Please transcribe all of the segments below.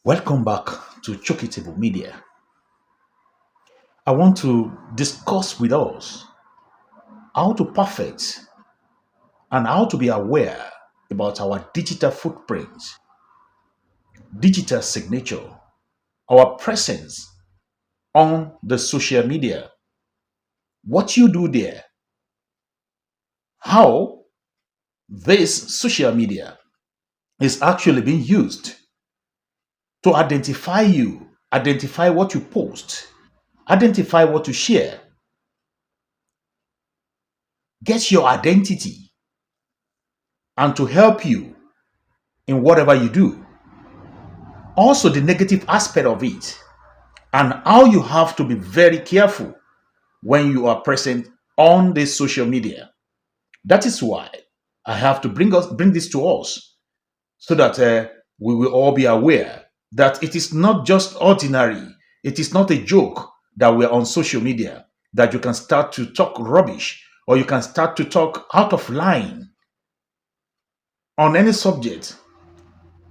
Welcome back to Chokitable Media. I want to discuss with us how to perfect and how to be aware about our digital footprint, digital signature, our presence on the social media, what you do there, how this social media is actually being used to identify you, identify what you post, identify what you share, get your identity, and to help you in whatever you do. Also, the negative aspect of it, and how you have to be very careful when you are present on this social media. That is why I have to bring this to us so that we will all be aware that it is not just ordinary. It is not a joke that we're on social media, that you can start to talk rubbish or you can start to talk out of line on any subject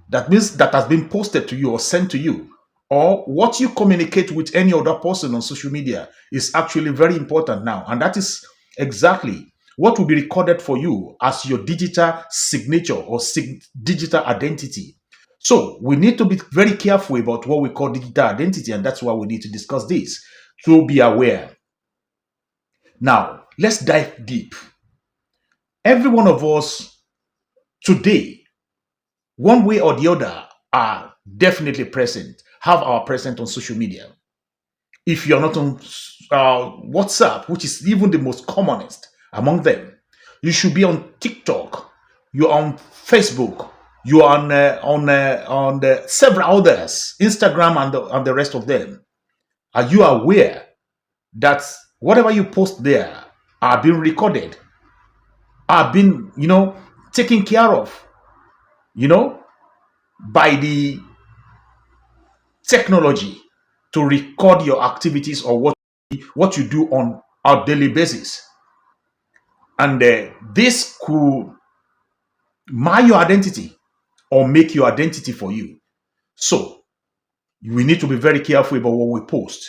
that means that has been posted to you or sent to you, or what you communicate with any other person on social media is actually very important now. And that is exactly what will be recorded for you as your digital signature or digital identity. So we need to be very careful about what we call digital identity, and that's why we need to discuss this to be aware. Now, let's dive deep. Every one of us today, one way or the other, are definitely present, have our present on social media. If you're not on WhatsApp, which is even the most commonest among them, you should be on TikTok, you're on Facebook, you're on the several others, Instagram and the rest of them. Are you aware that whatever you post there are being recorded, are being, taken care of, you know, by the technology to record your activities or what you do on a daily basis? And this could mar your identity or make your identity for you. So we need to be very careful about what we post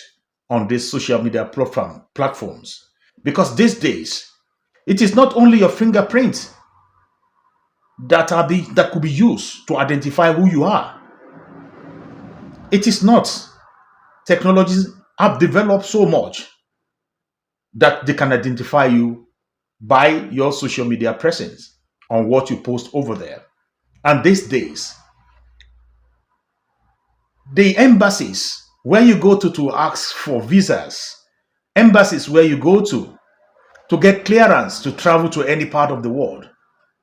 on these social media platforms, because these days it is not only your fingerprint that could be used to identify who you are. It is not. Technologies have developed so much that they can identify you by your social media presence on what you post over there. And these days, the embassies where you go to ask for visas, embassies where you go to get clearance to travel to any part of the world,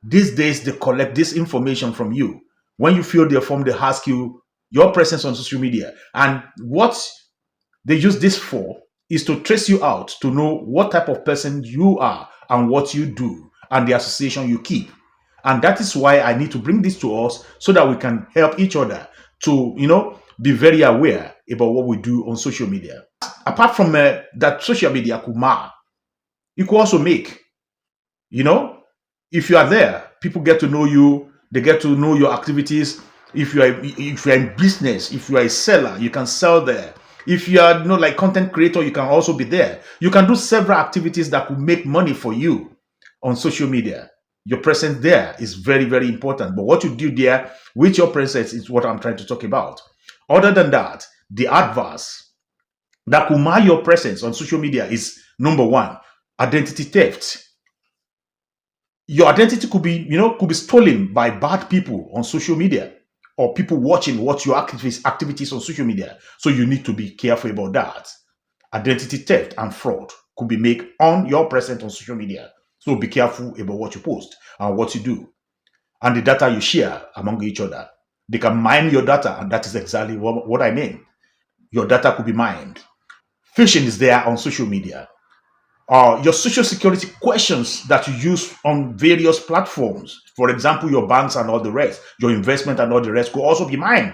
these days they collect this information from you. When you fill their form, they ask you your presence on social media. And what they use this for is to trace you out, to know what type of person you are and what you do and the association you keep. And that is why I need to bring this to us so that we can help each other to, be very aware about what we do on social media. Apart from that social media could mar, you could also make, if you are there, people get to know you, they get to know your activities. If you are in business, if you are a seller, you can sell there. If you are like content creator, you can also be there. You can do several activities that could make money for you on social media. Your presence there is very, very important. But what you do there with your presence is what I'm trying to talk about. Other than that, the adverse that could mar your presence on social media is number one, identity theft. Your identity could be stolen by bad people on social media, or people watching what your activities on social media. So you need to be careful about that. Identity theft and fraud could be made on your presence on social media. So be careful about what you post and what you do and the data you share among each other. They can mine your data, and that is exactly what I mean. Your data could be mined. Phishing is there on social media. Your social security questions that you use on various platforms, for example, your banks and all the rest, your investment and all the rest, could also be mined.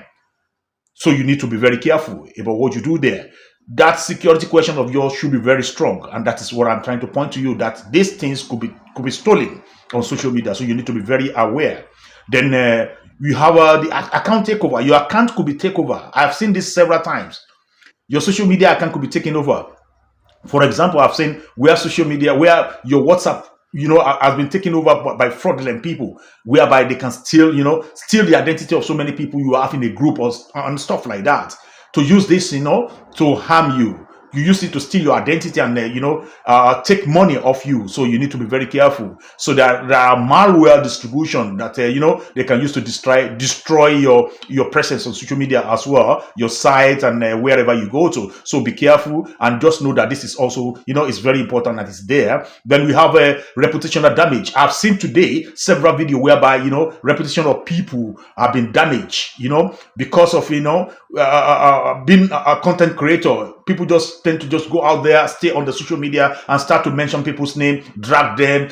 So you need to be very careful about what you do there. That security question of yours should be very strong, and that is what I'm trying to point to you, that these things could be stolen on social media. So you need to be very aware. Then You have account takeover. Your account could be takeover. I've seen this several times. Your social media account could be taken over. For example, I've seen where social media, where your WhatsApp, has been taken over by fraudulent people, whereby they can steal, steal the identity of so many people you have in a group or and stuff like that. To use this, to harm you. You use it to steal your identity and take money off you. So you need to be very careful. So there are malware distribution that they can use to destroy your presence on social media as well, your site and wherever you go to. So be careful and just know that this is also it's very important that it's there. Then we have a reputational damage. I've seen today several videos whereby reputation of people have been damaged because of being a content creator. People just tend to just go out there, stay on the social media and start to mention people's name, drag them,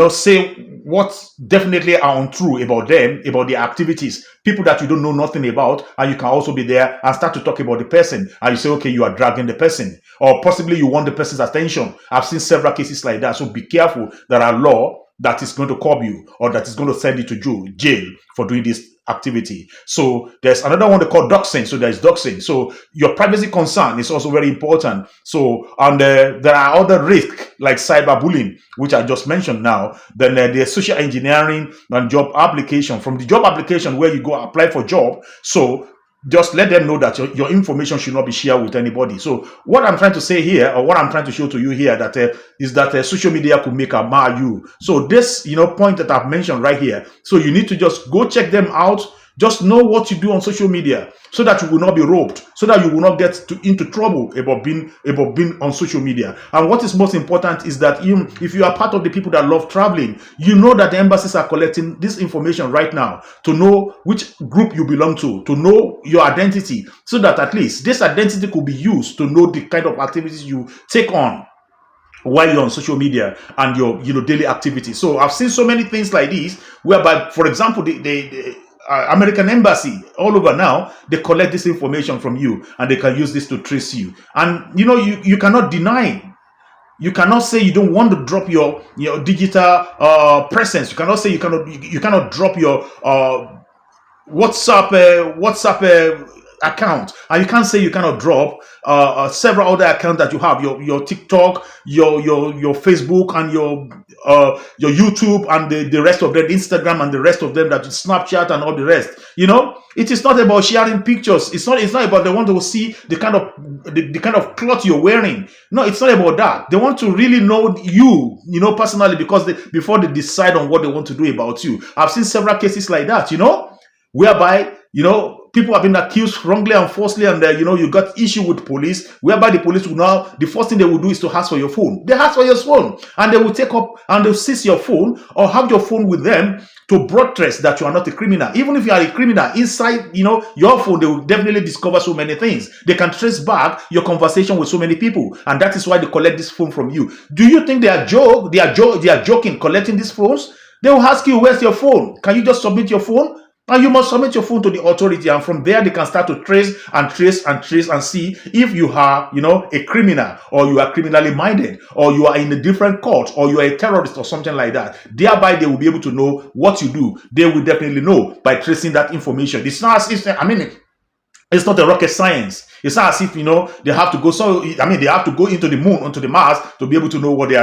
say what definitely are untrue about them, about their activities, people that you don't know nothing about, and you can also be there and start to talk about the person, and you say, okay, you are dragging the person, or possibly you want the person's attention. I've seen several cases like that. So be careful. There are law that is going to curb you or that is going to send you to jail for doing this activity. So there's another one they call doxing. So there's doxing. So your privacy concern is also very important. So and there are other risks like cyberbullying, which I just mentioned now. Then there's social engineering and job application. From the job application where you go apply for job, so just let them know that your information should not be shared with anybody. So what I'm trying to say here, or what I'm trying to show to you here, that is that social media could make a mar you. So this point that I've mentioned right here, so you need to just go check them out. Just know what you do on social media so that you will not be robbed, so that you will not get into trouble about being on social media. And what is most important is that if you are part of the people that love traveling, you know that the embassies are collecting this information right now to know which group you belong to know your identity, so that at least this identity could be used to know the kind of activities you take on while you're on social media and your daily activities. So I've seen so many things like these whereby, for example, the American embassy all over now, they collect this information from you and they can use this to trace you. And you cannot deny. You cannot say you don't want to drop your digital presence. You cannot say you cannot drop your WhatsApp account, and you can't say you cannot drop several other accounts that you have, your TikTok, your Facebook, and your YouTube, and the rest of them, Instagram, and the rest of them, that Snapchat and all the rest. It is not about sharing pictures. It's not about they want to see the kind of cloth you're wearing. No, it's not about that. They want to really know you, personally, because before they decide on what they want to do about you. I've seen several cases like that, whereby people have been accused wrongly and falsely, and you got issue with police, whereby the police will now, the first thing they will do is to ask for your phone. They ask for your phone, and they will take up and they'll seize your phone or have your phone with them to broadcast that you are not a criminal. Even if you are a criminal, inside your phone, they will definitely discover so many things. They can trace back your conversation with so many people, and that is why they collect this phone from you. Do you think they are joking collecting these phones? They will ask you, where's your phone? Can you just submit your phone? And you must submit your phone to the authority, and from there they can start to trace and see if you are, a criminal, or you are criminally minded, or you are in a different court, or you are a terrorist or something like that. Thereby, they will be able to know what you do. They will definitely know by tracing that information. It's not as if, it's not a rocket science. It's not as if they have to go. They have to go into the moon, onto the Mars, to be able to know what you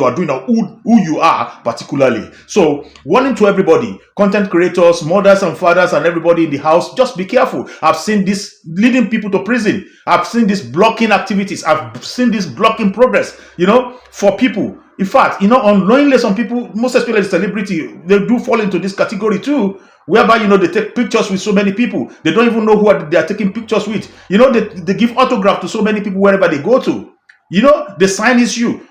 are doing, or who you are particularly. So, warning to everybody, content creators, mothers and fathers, and everybody in the house, just be careful. I've seen this leading people to prison. I've seen this blocking activities. I've seen this blocking progress. For people. In fact, unknowingly, some people, most especially celebrity, they do fall into this category too, whereby they take pictures with so many people. They don't even know who they are taking pictures with. They give autograph to so many people wherever they go to. They sign issue.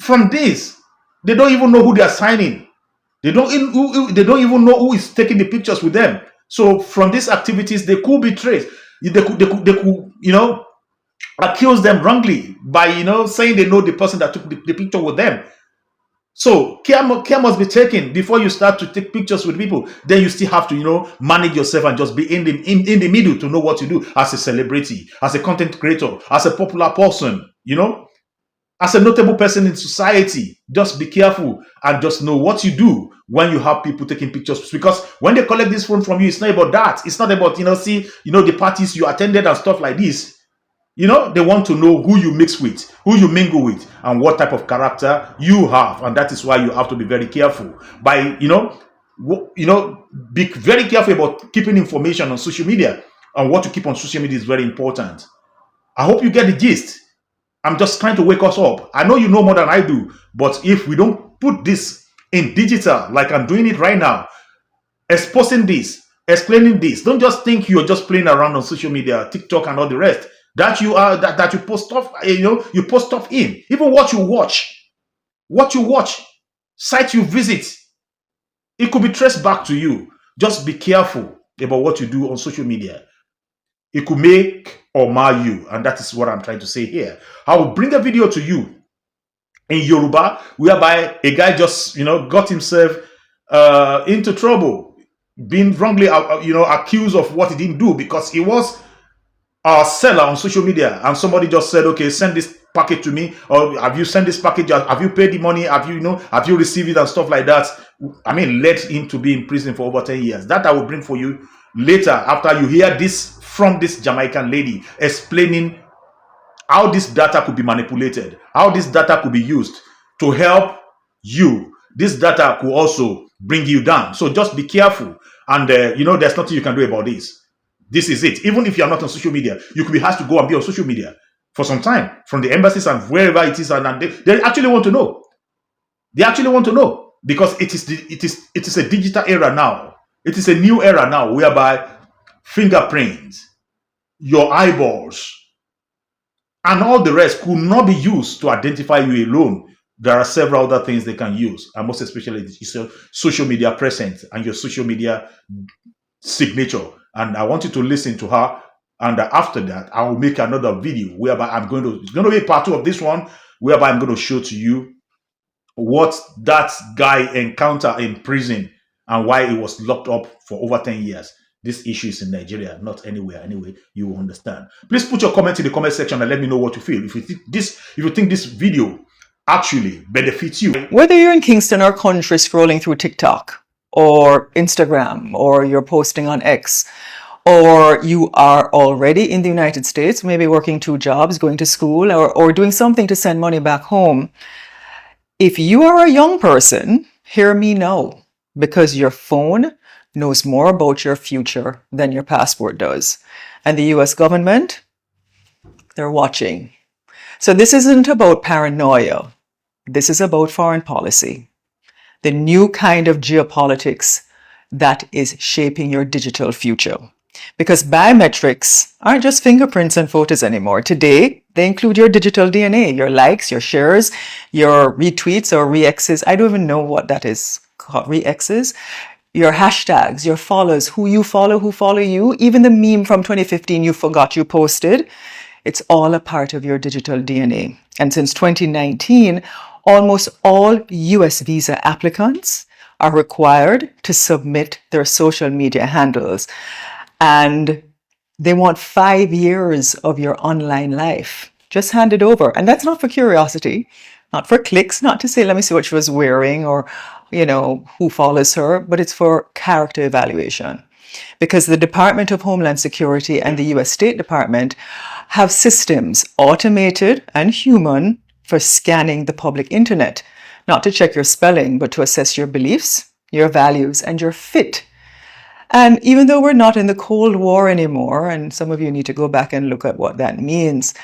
From this, they don't even know who they are signing. They don't even know who is taking the pictures with them. So from these activities, they could be traced. They could accuse them wrongly by saying they know the person that took the picture with them. So care must be taken before you start to take pictures with people. Then you still have to manage yourself and just be in the middle to know what to do as a celebrity, as a content creator, as a popular person. As a notable person in society, just be careful and just know what you do when you have people taking pictures. Because when they collect this phone from you, it's not about that. It's not about, the parties you attended and stuff like this. They want to know who you mix with, who you mingle with, and what type of character you have. And that is why you have to be very careful by, be very careful about keeping information on social media. And what you keep on social media is very important. I hope you get the gist. I'm just trying to wake us up. I know you know more than I do, but if we don't put this in digital, like I'm doing it right now, exposing this, explaining this, don't just think you're just playing around on social media, TikTok and all the rest. That you are that you post stuff, you post stuff in. Even what you watch, site you visit, it could be traced back to you. Just be careful about what you do on social media. It could make or mar you, and that is what I'm trying to say here. I will bring a video to you in Yoruba, whereby a guy just, got himself into trouble, being wrongly, accused of what he didn't do because he was a seller on social media, and somebody just said, okay, send this package to me, or have you sent this package, have you paid the money, have you received it and stuff like that. I mean, led him to be in prison for over 10 years. That I will bring for you later, after you hear this from this Jamaican lady explaining how this data could be manipulated, how this data could be used to help you. This data could also bring you down. So just be careful. And, there's nothing you can do about this. This is it. Even if you're not on social media, you could be asked to go and be on social media for some time from the embassies and wherever it is. And they actually want to know. They actually want to know because it is a digital era now. It is a new era now whereby fingerprints, your eyeballs, and all the rest could not be used to identify you alone. There are several other things they can use, and most especially your social media presence and your social media signature. And I want you to listen to her. And after that, I will make another video whereby it's going to be part 2 of this one, whereby I'm going to show to you what that guy encountered in prison and why he was locked up for over 10 years. This issue is in Nigeria, not anywhere. Anyway, you will understand. Please put your comment in the comment section and let me know what you feel. If you think this video actually benefits you. Whether you're in Kingston or country scrolling through TikTok or Instagram, or you're posting on X, or you are already in the United States, maybe working 2 jobs, going to school, or doing something to send money back home. If you are a young person, hear me now, because your phone knows more about your future than your passport does. And the US government, they're watching. So this isn't about paranoia. This is about foreign policy. The new kind of geopolitics that is shaping your digital future. Because biometrics aren't just fingerprints and photos anymore. Today, they include your digital DNA, your likes, your shares, your retweets or re-X's. I don't even know what that is called, re-X's. Your hashtags, your follows, who you follow, who follow you. Even the meme from 2015 you forgot you posted. It's all a part of your digital DNA. And since 2019, almost all US visa applicants are required to submit their social media handles. And they want 5 years of your online life. Just hand it over. And that's not for curiosity, not for clicks, not to say, let me see what she was wearing or, who follows her, but it's for character evaluation. Because the Department of Homeland Security and the US State Department have systems, automated and human, for scanning the public internet, not to check your spelling, but to assess your beliefs, your values, and your fit. And even though we're not in the Cold War anymore, and some of you need to go back and look at what that means,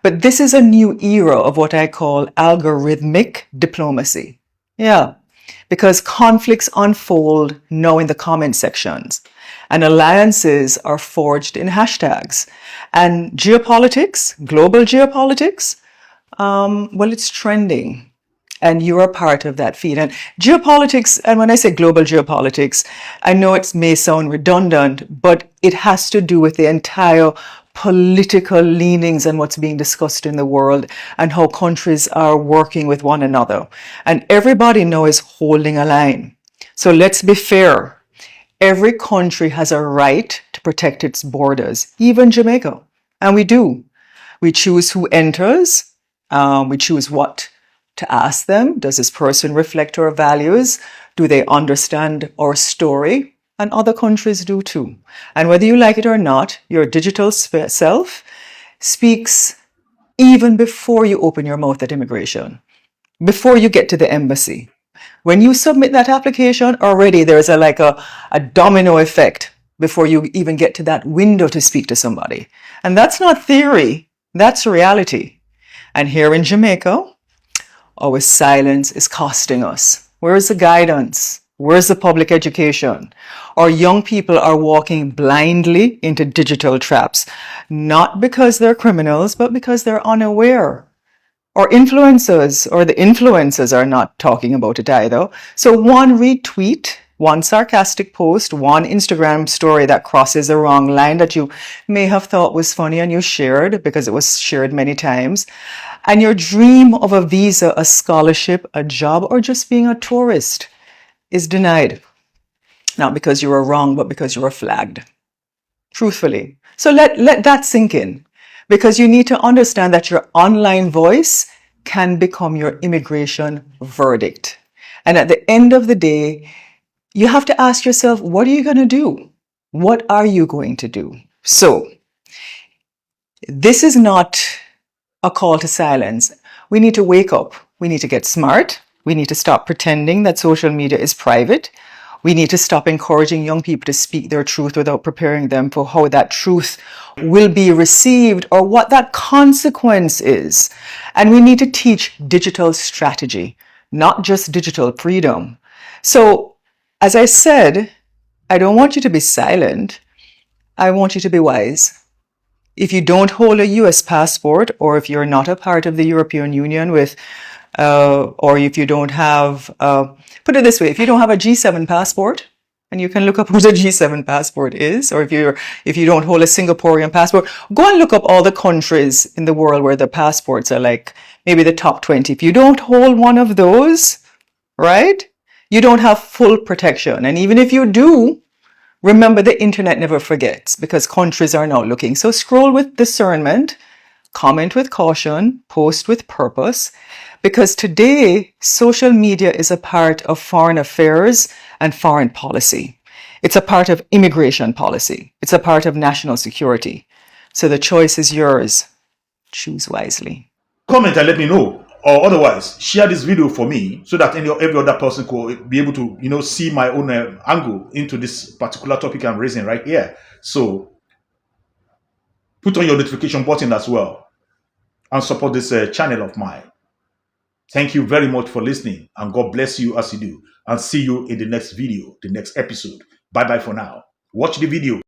but this is a new era of what I call algorithmic diplomacy. Yeah, because conflicts unfold now in the comment sections, and alliances are forged in hashtags. And geopolitics, global geopolitics, well, it's trending. And you are part of that feed. And geopolitics, and when I say global geopolitics, I know it may sound redundant, but it has to do with the entire political leanings and what's being discussed in the world and how countries are working with one another. And everybody now is holding a line. So let's be fair. Every country has a right to protect its borders, even Jamaica. And we do. We choose who enters We choose what to ask them. Does this person reflect our values? Do they understand our story? And other countries do too. And whether you like it or not, your digital self speaks even before you open your mouth at immigration, before you get to the embassy. When you submit that application, already there's a domino effect before you even get to that window to speak to somebody. And that's not theory, that's reality. And here in Jamaica, our silence is costing us. Where's the guidance? Where's the public education? Our young people are walking blindly into digital traps, not because they're criminals, but because they're unaware. Or influencers, or the influencers are not talking about it either. So one retweet, one sarcastic post, one Instagram story that crosses the wrong line that you may have thought was funny and you shared because it was shared many times. And your dream of a visa, a scholarship, a job, or just being a tourist is denied. Not because you were wrong, but because you were flagged. Truthfully. So let that sink in. Because you need to understand that your online voice can become your immigration verdict. And at the end of the day, you have to ask yourself, what are you going to do? What are you going to do? So, this is not a call to silence. We need to wake up. We need to get smart. We need to stop pretending that social media is private. We need to stop encouraging young people to speak their truth without preparing them for how that truth will be received or what that consequence is. And we need to teach digital strategy, not just digital freedom. So, as I said, I don't want you to be silent. I want you to be wise. If you don't hold a US passport, or if you're not a part of the European Union or if you don't have, put it this way, if you don't have a G7 passport, and you can look up what a G7 passport is, or if you don't hold a Singaporean passport, go and look up all the countries in the world where the passports are like maybe the top 20. If you don't hold one of those, right, you don't have full protection. And even if you do, remember the internet never forgets because countries are now looking. So scroll with discernment, comment with caution, post with purpose, because today social media is a part of foreign affairs and foreign policy. It's a part of immigration policy. It's a part of national security. So the choice is yours. Choose wisely. Comment and let me know. Or otherwise, share this video for me so that every other person could be able to, see my own angle into this particular topic I'm raising right here. So put on your notification button as well and support this channel of mine. Thank you very much for listening, and God bless you as you do. And see you in the next video, the next episode. Bye-bye for now. Watch the video.